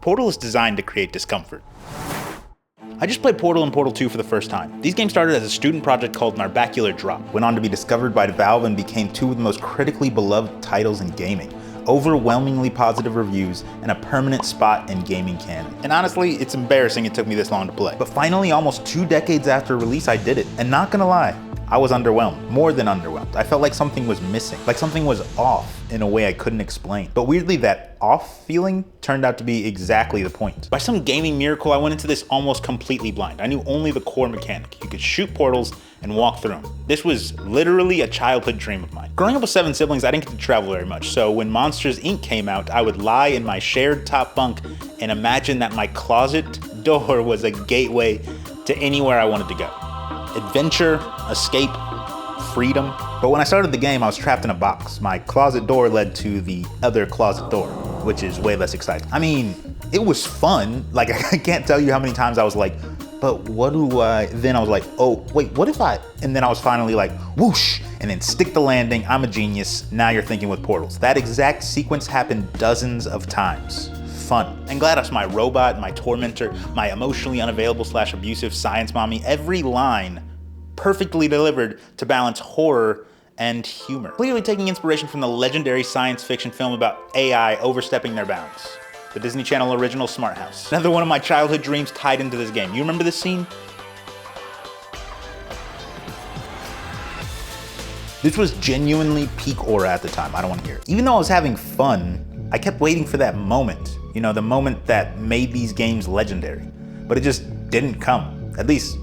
Portal is designed to create discomfort. I just played Portal and Portal 2 for the first time. These games started as a student project called Narbacular Drop, went on to be discovered by Valve and became two of the most critically beloved titles in gaming. Overwhelmingly positive reviews, and a permanent spot in gaming canon. And honestly, it's embarrassing it took me this long to play. But finally, almost 2 decades after release, I did it. And not gonna lie, I was underwhelmed, more than underwhelmed. I felt like something was missing, like something was off in a way I couldn't explain. But weirdly, that off feeling turned out to be exactly the point. By some gaming miracle, I went into this almost completely blind. I knew only the core mechanic. You could shoot portals and walk through them. This was literally a childhood dream of mine. Growing up with 7 siblings, I didn't get to travel very much, so when Monsters, Inc. came out, I would lie in my shared top bunk and imagine that my closet door was a gateway to anywhere I wanted to go. Adventure, escape, freedom. But when I started the game, I was trapped in a box. My closet door led to the other closet door, which is way less exciting. I mean, it was fun. Like, I can't tell you how many times I was like, but what do I, then I was like, oh, wait, what if I, and then I was finally like, whoosh, and then stick the landing, I'm a genius, now you're thinking with portals. That exact sequence happened dozens of times. Fun. And GLaDOS, my robot, my tormentor, my emotionally unavailable / abusive science mommy, every line perfectly delivered to balance horror and humor. Clearly taking inspiration from the legendary science fiction film about AI overstepping their bounds. The Disney Channel original Smart House. Another one of my childhood dreams tied into this game. You remember this scene? This was genuinely peak aura at the time. I don't want to hear it. Even though I was having fun, I kept waiting for that moment. You know, the moment that made these games legendary. But it just didn't come. At least,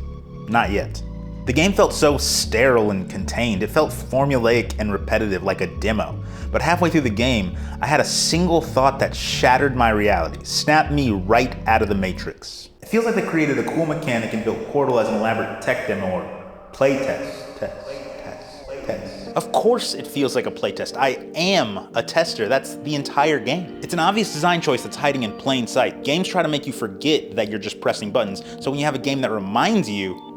not yet. The game felt so sterile and contained. It felt formulaic and repetitive, like a demo. But halfway through the game, I had a single thought that shattered my reality, snapped me right out of the Matrix. It feels like they created a cool mechanic and built Portal as an elaborate tech demo or playtest. Of course it feels like a playtest. I am a tester. That's the entire game. It's an obvious design choice that's hiding in plain sight. Games try to make you forget that you're just pressing buttons, so when you have a game that reminds you,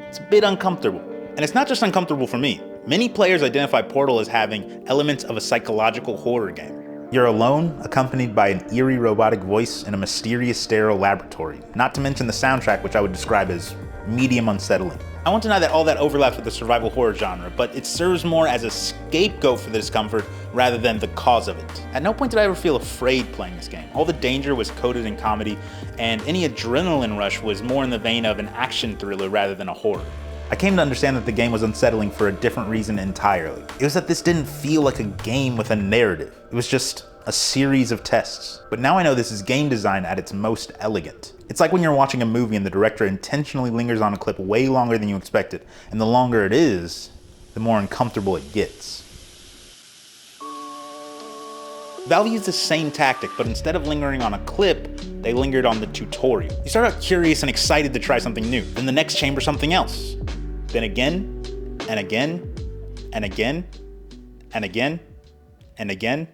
it's a bit uncomfortable. And it's not just uncomfortable for me. Many players identify Portal as having elements of a psychological horror game. You're alone, accompanied by an eerie robotic voice in a mysterious sterile laboratory. Not to mention the soundtrack, which I would describe as medium unsettling. I won't deny that all that overlaps with the survival horror genre, but it serves more as a scapegoat for the discomfort rather than the cause of it. At no point did I ever feel afraid playing this game. All the danger was coded in comedy, and any adrenaline rush was more in the vein of an action thriller rather than a horror. I came to understand that the game was unsettling for a different reason entirely. It was that this didn't feel like a game with a narrative. It was just a series of tests. But now I know this is game design at its most elegant. It's like when you're watching a movie and the director intentionally lingers on a clip way longer than you expected, and the longer it is, the more uncomfortable it gets. Valve used the same tactic, but instead of lingering on a clip, they lingered on the tutorial. You start out curious and excited to try something new, then the next chamber something else. Then again, and again, and again, and again, and again,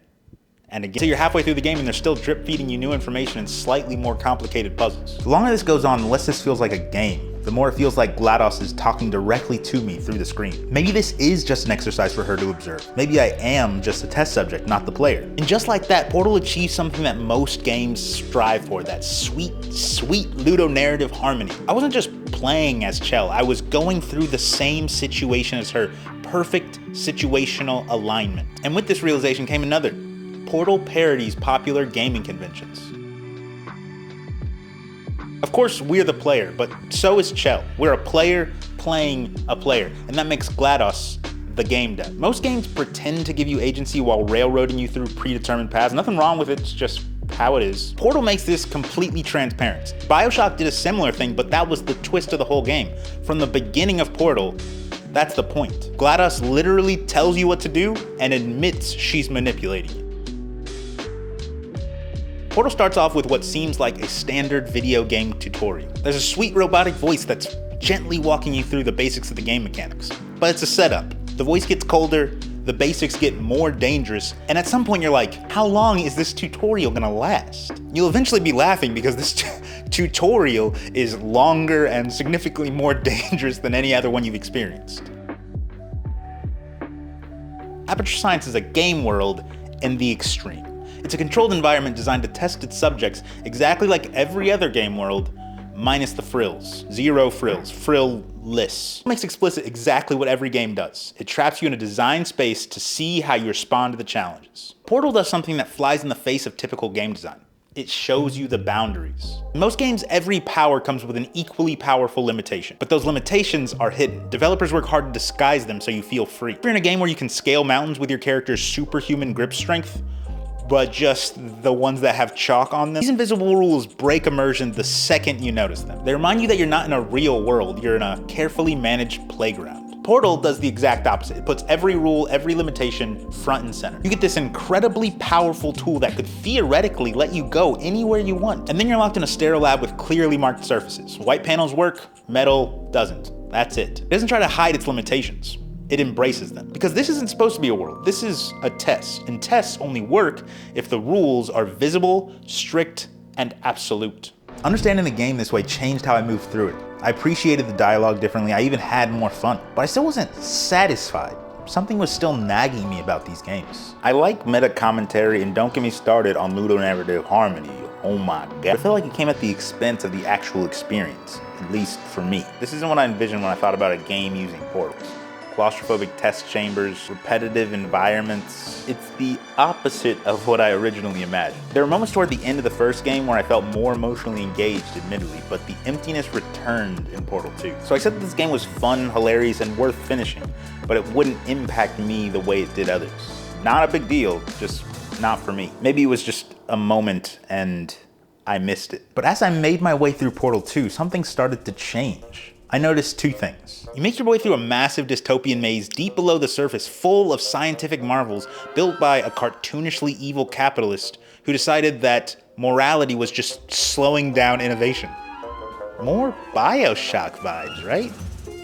and again. So you're halfway through the game and they're still drip feeding you new information and slightly more complicated puzzles. The longer this goes on, the less this feels like a game. The more it feels like GLaDOS is talking directly to me through the screen. Maybe this is just an exercise for her to observe. Maybe I am just a test subject, not the player. And just like that, Portal achieves something that most games strive for, that sweet, sweet ludonarrative harmony. I wasn't just playing as Chell, I was going through the same situation as her. Perfect situational alignment. And with this realization came another. Portal parodies popular gaming conventions. Of course, we're the player, but so is Chell. We're a player playing a player, and that makes GLaDOS the game dev. Most games pretend to give you agency while railroading you through predetermined paths. Nothing wrong with it, it's just how it is. Portal makes this completely transparent. BioShock did a similar thing, but that was the twist of the whole game. From the beginning of Portal, that's the point. GLaDOS literally tells you what to do and admits she's manipulating you. Portal starts off with what seems like a standard video game tutorial. There's a sweet robotic voice that's gently walking you through the basics of the game mechanics. But it's a setup. The voice gets colder, the basics get more dangerous, and at some point you're like, how long is this tutorial gonna last? You'll eventually be laughing because this tutorial is longer and significantly more dangerous than any other one you've experienced. Aperture Science is a game world in the extreme. It's a controlled environment designed to test its subjects exactly like every other game world, minus the frills. Zero frills. Frill-less. It makes explicit exactly what every game does. It traps you in a designed space to see how you respond to the challenges. Portal does something that flies in the face of typical game design. It shows you the boundaries. In most games, every power comes with an equally powerful limitation, but those limitations are hidden. Developers work hard to disguise them so you feel free. If you're in a game where you can scale mountains with your character's superhuman grip strength, but just the ones that have chalk on them, these invisible rules break immersion the second you notice them. They remind you that you're not in a real world, you're in a carefully managed playground. Portal does the exact opposite. It puts every rule, every limitation front and center. You get this incredibly powerful tool that could theoretically let you go anywhere you want. And then you're locked in a sterile lab with clearly marked surfaces. White panels work, metal doesn't. That's it. It doesn't try to hide its limitations. It embraces them. Because this isn't supposed to be a world. This is a test. And tests only work if the rules are visible, strict, and absolute. Understanding the game this way changed how I moved through it. I appreciated the dialogue differently, I even had more fun. But I still wasn't satisfied. Something was still nagging me about these games. I like meta commentary, and don't get me started on ludonarrative harmony. Oh my god. I feel like it came at the expense of the actual experience, at least for me. This isn't what I envisioned when I thought about a game using portals. Claustrophobic test chambers, repetitive environments. It's the opposite of what I originally imagined. There were moments toward the end of the first game where I felt more emotionally engaged, admittedly, but the emptiness returned in Portal 2. So I said that this game was fun, hilarious, and worth finishing, but it wouldn't impact me the way it did others. Not a big deal, just not for me. Maybe it was just a moment and I missed it. But as I made my way through Portal 2, something started to change. I noticed two things. You make your way through a massive dystopian maze deep below the surface full of scientific marvels built by a cartoonishly evil capitalist who decided that morality was just slowing down innovation. More BioShock vibes, right?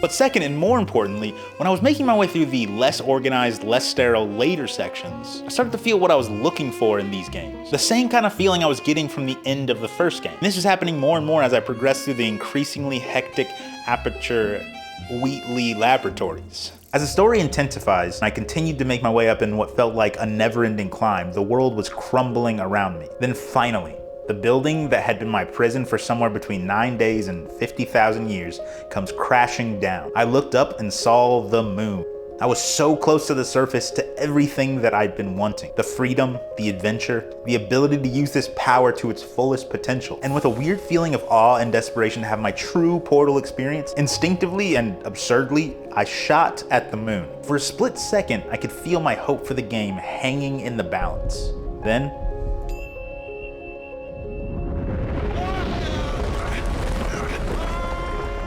But second, and more importantly, when I was making my way through the less organized, less sterile later sections, I started to feel what I was looking for in these games. The same kind of feeling I was getting from the end of the first game. And this was happening more and more as I progressed through the increasingly hectic Aperture Wheatley laboratories. As the story intensifies, and I continued to make my way up in what felt like a never-ending climb, the world was crumbling around me. Then finally, the building that had been my prison for somewhere between 9 days and 50,000 years comes crashing down. I looked up and saw the moon. I was so close to the surface, to everything that I'd been wanting. The freedom, the adventure, the ability to use this power to its fullest potential. And with a weird feeling of awe and desperation to have my true Portal experience, instinctively and absurdly, I shot at the moon. For a split second, I could feel my hope for the game hanging in the balance. Then,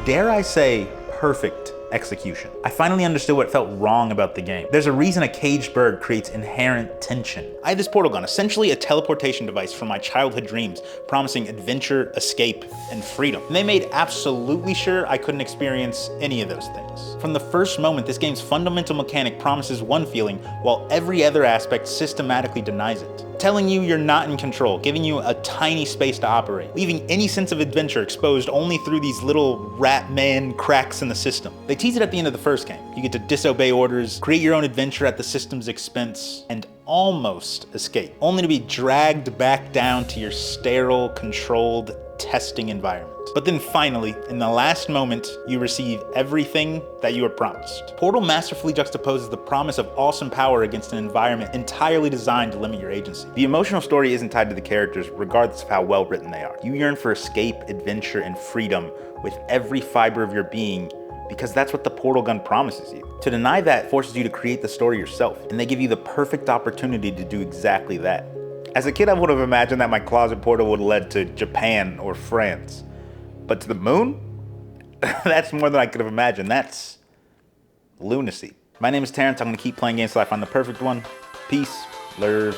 dare I say, perfect execution. I finally understood what felt wrong about the game. There's a reason a caged bird creates inherent tension. I had this portal gun, essentially a teleportation device from my childhood dreams, promising adventure, escape, and freedom. And they made absolutely sure I couldn't experience any of those things. From the first moment, this game's fundamental mechanic promises one feeling, while every other aspect systematically denies it. Telling you you're not in control, giving you a tiny space to operate, leaving any sense of adventure exposed only through these little rat man cracks in the system. They tease it at the end of the first game. You get to disobey orders, create your own adventure at the system's expense, and almost escape, only to be dragged back down to your sterile, controlled testing environment. But then finally, in the last moment, you receive everything that you were promised. Portal masterfully juxtaposes the promise of awesome power against an environment entirely designed to limit your agency. The emotional story isn't tied to the characters, regardless of how well written they are. You yearn for escape, adventure, and freedom with every fiber of your being, because that's what the portal gun promises you. To deny that forces you to create the story yourself, and they give you the perfect opportunity to do exactly that. As a kid, I would have imagined that my closet portal would have led to Japan or France. But to the moon? That's more than I could have imagined. That's lunacy. My name is Terrence. I'm gonna keep playing games till I find the perfect one. Peace, love,